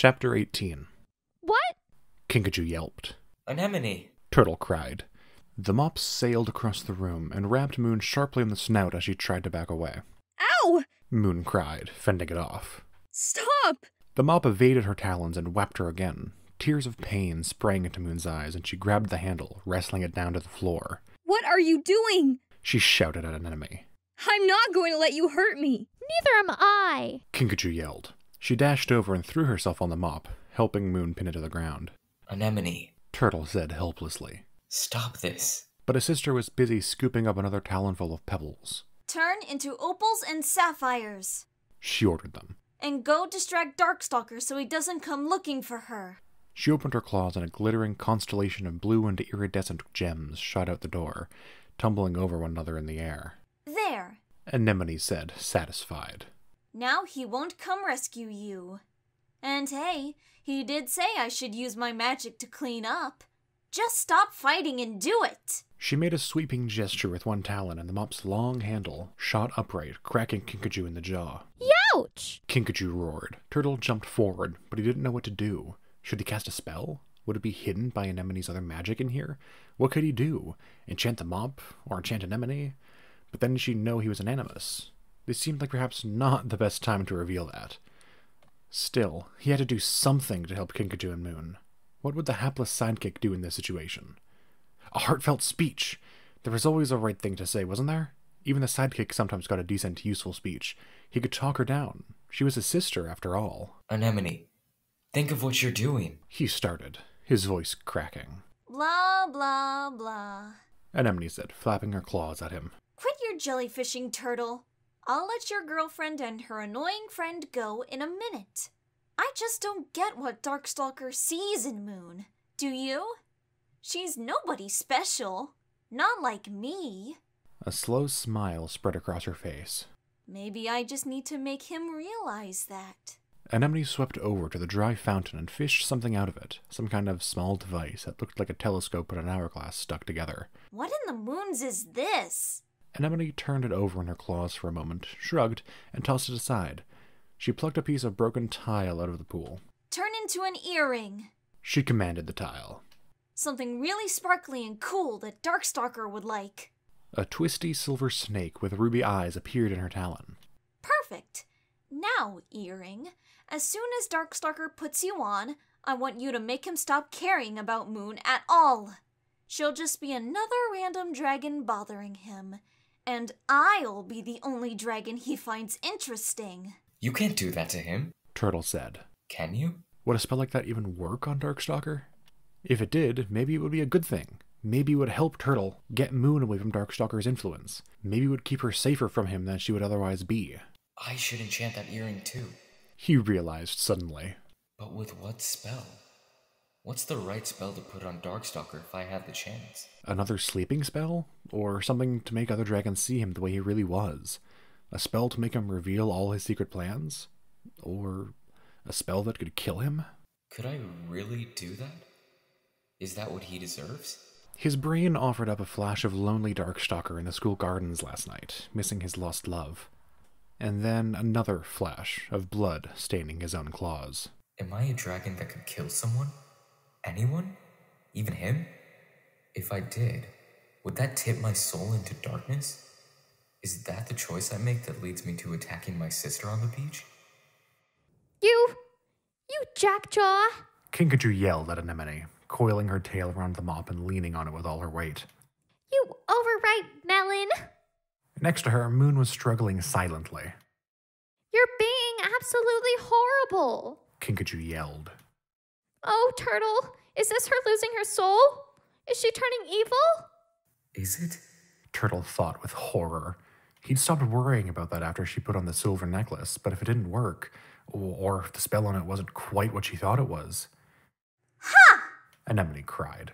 Chapter 18. What? Kinkajou yelped. Anemone! Turtle cried. The mop sailed across the room and rapped Moon sharply on the snout as she tried to back away. Ow! Moon cried, fending it off. Stop! The mop evaded her talons and whapped her again. Tears of pain sprang into Moon's eyes, and she grabbed the handle, wrestling it down to the floor. What are you doing? She shouted at Anemone. I'm not going to let you hurt me. Neither am I. Kinkajou yelled. She dashed over and threw herself on the mop, helping Moon pin it to the ground. Anemone! Turtle said helplessly. Stop this. But his sister was busy scooping up another talonful of pebbles. Turn into opals and sapphires. She ordered them. And go distract Darkstalker so he doesn't come looking for her. She opened her claws and a glittering constellation of blue and iridescent gems shot out the door, tumbling over one another in the air. There. Anemone said, satisfied. Now he won't come rescue you. And hey, he did say I should use my magic to clean up. Just stop fighting and do it! She made a sweeping gesture with one talon, and the mop's long handle shot upright, cracking Kinkajou in the jaw. Ouch! Kinkajou roared. Turtle jumped forward, but he didn't know what to do. Should he cast a spell? Would it be hidden by Anemone's other magic in here? What could he do? Enchant the mop? Or enchant Anemone? But then she'd know he was an animus. This seemed like perhaps not the best time to reveal that. Still, he had to do something to help Kinkajou and Moon. What would the hapless sidekick do in this situation? A heartfelt speech! There was always a right thing to say, wasn't there? Even the sidekick sometimes got a decent, useful speech. He could talk her down. She was his sister, after all. Anemone, think of what you're doing. He started, his voice cracking. Blah, blah, blah. Anemone said, flapping her claws at him. Quit your jellyfishing, Turtle. I'll let your girlfriend and her annoying friend go in a minute. I just don't get what Darkstalker sees in Moon. Do you? She's nobody special. Not like me. A slow smile spread across her face. Maybe I just need to make him realize that. Anemone swept over to the dry fountain and fished something out of it, some kind of small device that looked like a telescope and an hourglass stuck together. What in the moons is this? Anemone turned it over in her claws for a moment, shrugged, and tossed it aside. She plucked a piece of broken tile out of the pool. Turn into an earring. She commanded the tile. Something really sparkly and cool that Darkstalker would like. A twisty silver snake with ruby eyes appeared in her talon. Perfect. Now, earring, as soon as Darkstalker puts you on, I want you to make him stop caring about Moon at all. She'll just be another random dragon bothering him. And I'll be the only dragon he finds interesting. You can't do that to him, Turtle said. can you? Would a spell like that even work on Darkstalker? If it did, maybe it would be a good thing. Maybe it would help Turtle get Moon away from Darkstalker's influence. Maybe it would keep her safer from him than she would otherwise be. I should enchant that earring too. He realized suddenly. But with what spell? What's the right spell to put on Darkstalker if I had the chance? Another sleeping spell? Or something to make other dragons see him the way he really was? A spell to make him reveal all his secret plans? Or a spell that could kill him? Could I really do that? Is that what he deserves? His brain offered up a flash of lonely Darkstalker in the school gardens last night, missing his lost love. And then another flash of blood staining his own claws. Am I a dragon that could kill someone? Anyone? Even him? If I did, would that tip my soul into darkness? Is that the choice I make that leads me to attacking my sister on the beach? You jackjaw! Kinkajou yelled at Anemone, coiling her tail around the mop and leaning on it with all her weight. You overripe melon! Next to her, Moon was struggling silently. You're being absolutely horrible! Kinkajou yelled. Oh, Turtle, is this her losing her soul? Is she turning evil? Is it? Turtle thought with horror. He'd stopped worrying about that after she put on the silver necklace, but if it didn't work, or if the spell on it wasn't quite what she thought it was... Ha! Anemone cried.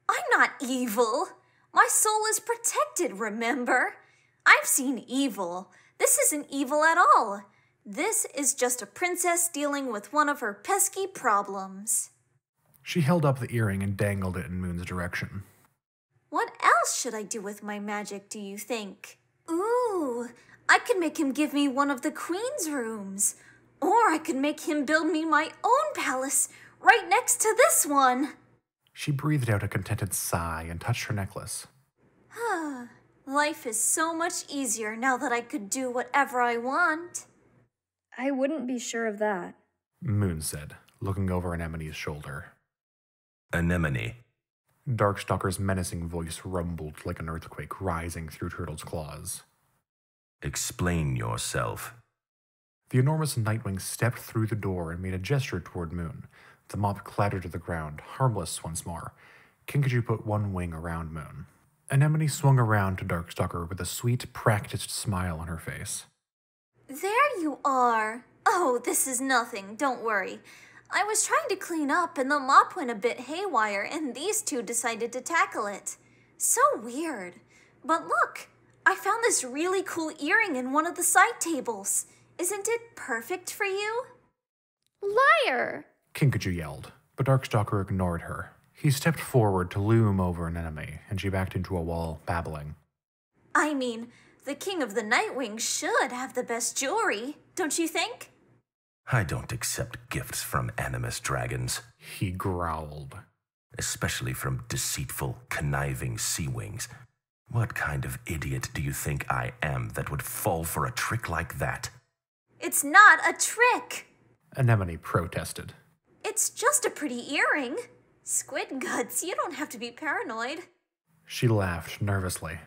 I'm not evil. My soul is protected, remember? I've seen evil. This isn't evil at all. This is just a princess dealing with one of her pesky problems. She held up the earring and dangled it in Moon's direction. What else should I do with my magic, do you think? Ooh, I could make him give me one of the queen's rooms. Or I could make him build me my own palace right next to this one. She breathed out a contented sigh and touched her necklace. Life is so much easier now that I could do whatever I want. I wouldn't be sure of that, Moon said, looking over Anemone's shoulder. Anemone. Darkstalker's menacing voice rumbled like an earthquake rising through Turtle's claws. Explain yourself. The enormous Nightwing stepped through the door and made a gesture toward Moon. The mop clattered to the ground, harmless once more. Kinkajou put one wing around Moon. Anemone swung around to Darkstalker with a sweet, practiced smile on her face. There you are. Oh, this is nothing, don't worry. I was trying to clean up and the mop went a bit haywire and these two decided to tackle it. So weird. But look, I found this really cool earring in one of the side tables. Isn't it perfect for you? Liar! Kinkajou yelled, but Darkstalker ignored her. He stepped forward to loom over an enemy, and she backed into a wall, babbling. I mean, the king of the Nightwing should have the best jewelry, don't you think? I don't accept gifts from animus dragons. He growled. Especially from deceitful, conniving sea wings. What kind of idiot do you think I am that would fall for a trick like that? It's not a trick. Anemone protested. It's just a pretty earring. Squid guts, you don't have to be paranoid. She laughed nervously.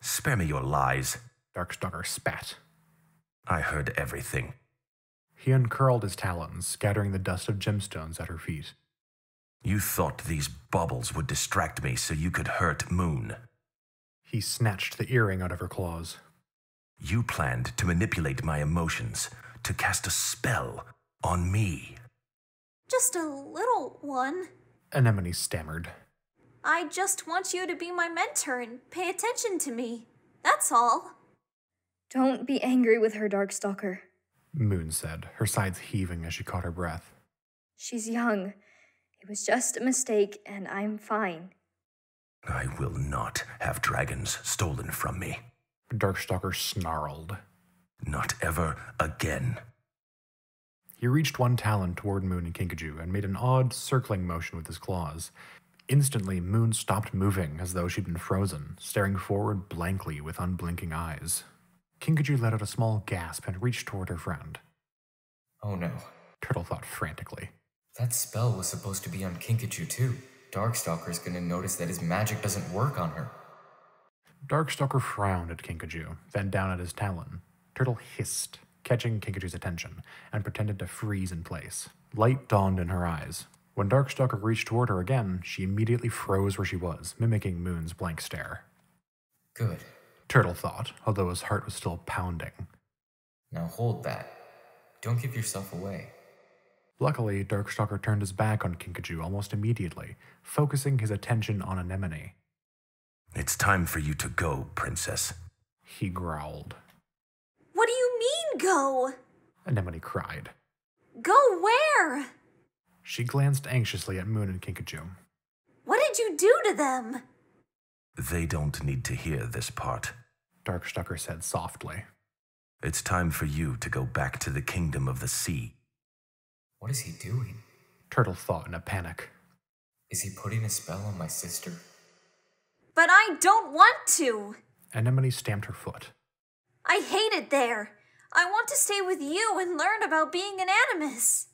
Spare me your lies. Darkstalker spat. I heard everything. He uncurled his talons, scattering the dust of gemstones at her feet. You thought these baubles would distract me so you could hurt Moon. He snatched the earring out of her claws. You planned to manipulate my emotions, to cast a spell on me. Just a little one. Anemone stammered. I just want you to be my mentor and pay attention to me. That's all. Don't be angry with her, Darkstalker. Moon said, her sides heaving as she caught her breath. She's young. It was just a mistake, and I'm fine. I will not have dragons stolen from me. Darkstalker snarled. Not ever again. He reached one talon toward Moon and Kinkajou and made an odd, circling motion with his claws. Instantly, Moon stopped moving as though she'd been frozen, staring forward blankly with unblinking eyes. Kinkajou let out a small gasp and reached toward her friend. Oh no. Turtle thought frantically. That spell was supposed to be on Kinkajou too. Darkstalker's gonna notice that his magic doesn't work on her. Darkstalker frowned at Kinkajou, then down at his talon. Turtle hissed, catching Kinkajou's attention, and pretended to freeze in place. Light dawned in her eyes. When Darkstalker reached toward her again, she immediately froze where she was, mimicking Moon's blank stare. Good. Turtle thought, although his heart was still pounding. Now hold that. Don't give yourself away. Luckily, Darkstalker turned his back on Kinkajou almost immediately, focusing his attention on Anemone. It's time for you to go, princess. He growled. What do you mean, go? Anemone cried. Go where? She glanced anxiously at Moon and Kinkajou. What did you do to them? They don't need to hear this part. Darkstalker said softly. It's time for you to go back to the kingdom of the sea. What is he doing? Turtle thought in a panic. Is he putting a spell on my sister? But I don't want to. Anemone stamped her foot. I hate it there. I want to stay with you and learn about being an animus.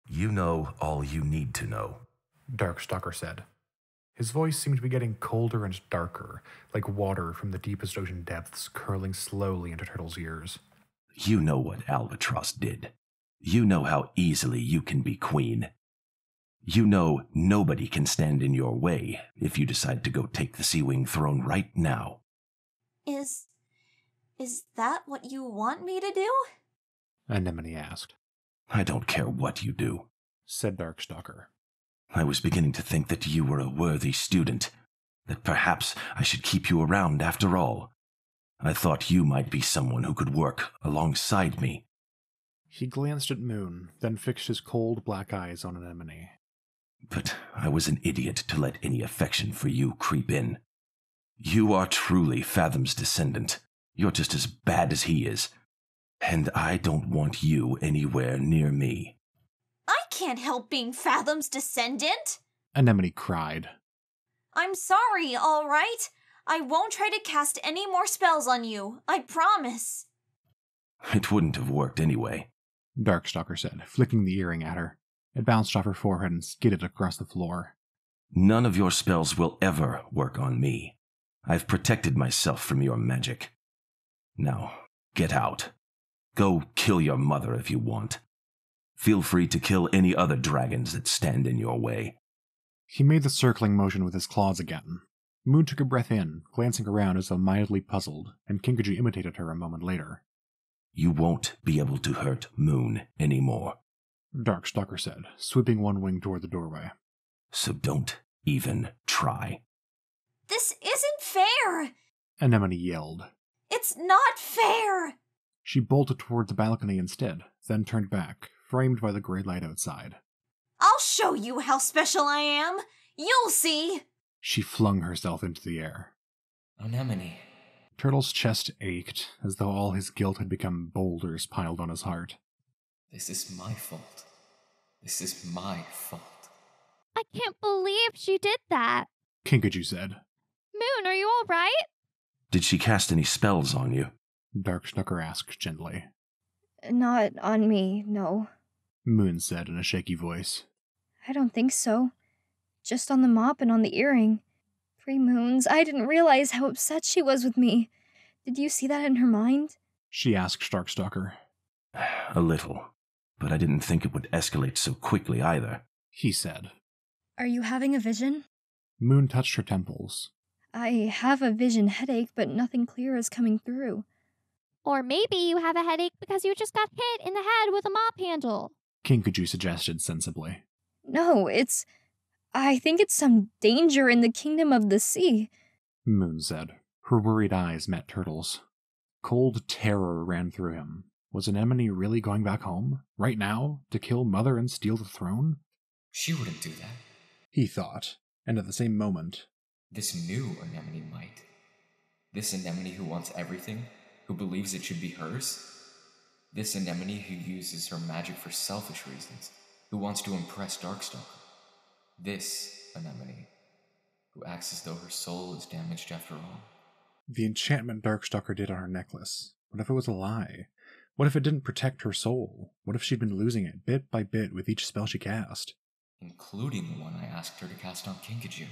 You know all you need to know. Darkstalker said. His voice seemed to be getting colder and darker, like water from the deepest ocean depths curling slowly into Turtle's ears. You know what Albatross did. You know how easily you can be queen. You know nobody can stand in your way if you decide to go take the Sea-Wing throne right now. Is that what you want me to do? Anemone asked. I don't care what you do, said Darkstalker. I was beginning to think that you were a worthy student, that perhaps I should keep you around after all. I thought you might be someone who could work alongside me. He glanced at Moon, then fixed his cold black eyes on Anemone. But I was an idiot to let any affection for you creep in. You are truly Fathom's descendant. You're just as bad as he is. And I don't want you anywhere near me. I can't help being Fathom's descendant. Anemone cried. I'm sorry, all right? I won't try to cast any more spells on you, I promise. It wouldn't have worked anyway, Darkstalker said, flicking the earring at her. It bounced off her forehead and skidded across the floor. None of your spells will ever work on me. I've protected myself from your magic. Now, get out. Go kill your mother if you want. Feel free to kill any other dragons that stand in your way. He made the circling motion with his claws again. Moon took a breath in, glancing around as though mildly puzzled, and Kinkajou imitated her a moment later. You won't be able to hurt Moon anymore, Darkstalker said, sweeping one wing toward the doorway. so don't even try. This isn't fair! Anemone yelled. It's not fair! She bolted toward the balcony instead, then turned back, framed by the gray light outside. I'll show you how special I am! You'll see! She flung herself into the air. Anemone. Turtle's chest ached, as though all his guilt had become boulders piled on his heart. This is my fault. This is my fault. I can't believe she did that. Kinkajou said. Moon, are you all right? Did she cast any spells on you? Darkstalker asked gently. Not on me, no. Moon said in a shaky voice. I don't think so. Just on the mop and on the earring. 3 moons, I didn't realize how upset she was with me. Did you see that in her mind? She asked Darkstalker. A little, but I didn't think it would escalate so quickly either. He said. Are you having a vision? Moon touched her temples. I have a vision headache, but nothing clear is coming through. Or maybe you have a headache because you just got hit in the head with a mop handle. Kinkajou suggested sensibly. No, I think it's some danger in the kingdom of the sea. Moon said. Her worried eyes met Turtle's. Cold terror ran through him. Was Anemone really going back home? Right now? To kill Mother and steal the throne? She wouldn't do that. He thought, and at the same moment... This new Anemone might. This Anemone who wants everything, who believes it should be hers. This Anemone who uses her magic for selfish reasons, who wants to impress Darkstalker. This Anemone, who acts as though her soul is damaged after all. The enchantment Darkstalker did on her necklace. What if it was a lie? What if it didn't protect her soul? What if she'd been losing it bit by bit with each spell she cast? Including the one I asked her to cast on Kinkajou.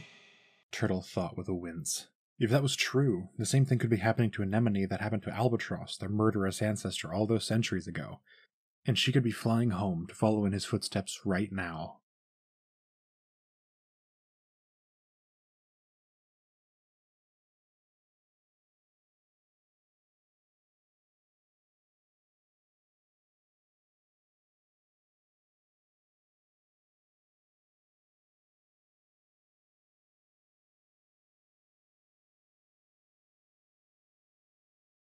Turtle thought with a wince. If that was true, the same thing could be happening to Anemone that happened to Albatross, their murderous ancestor all those centuries ago. And she could be flying home to follow in his footsteps right now.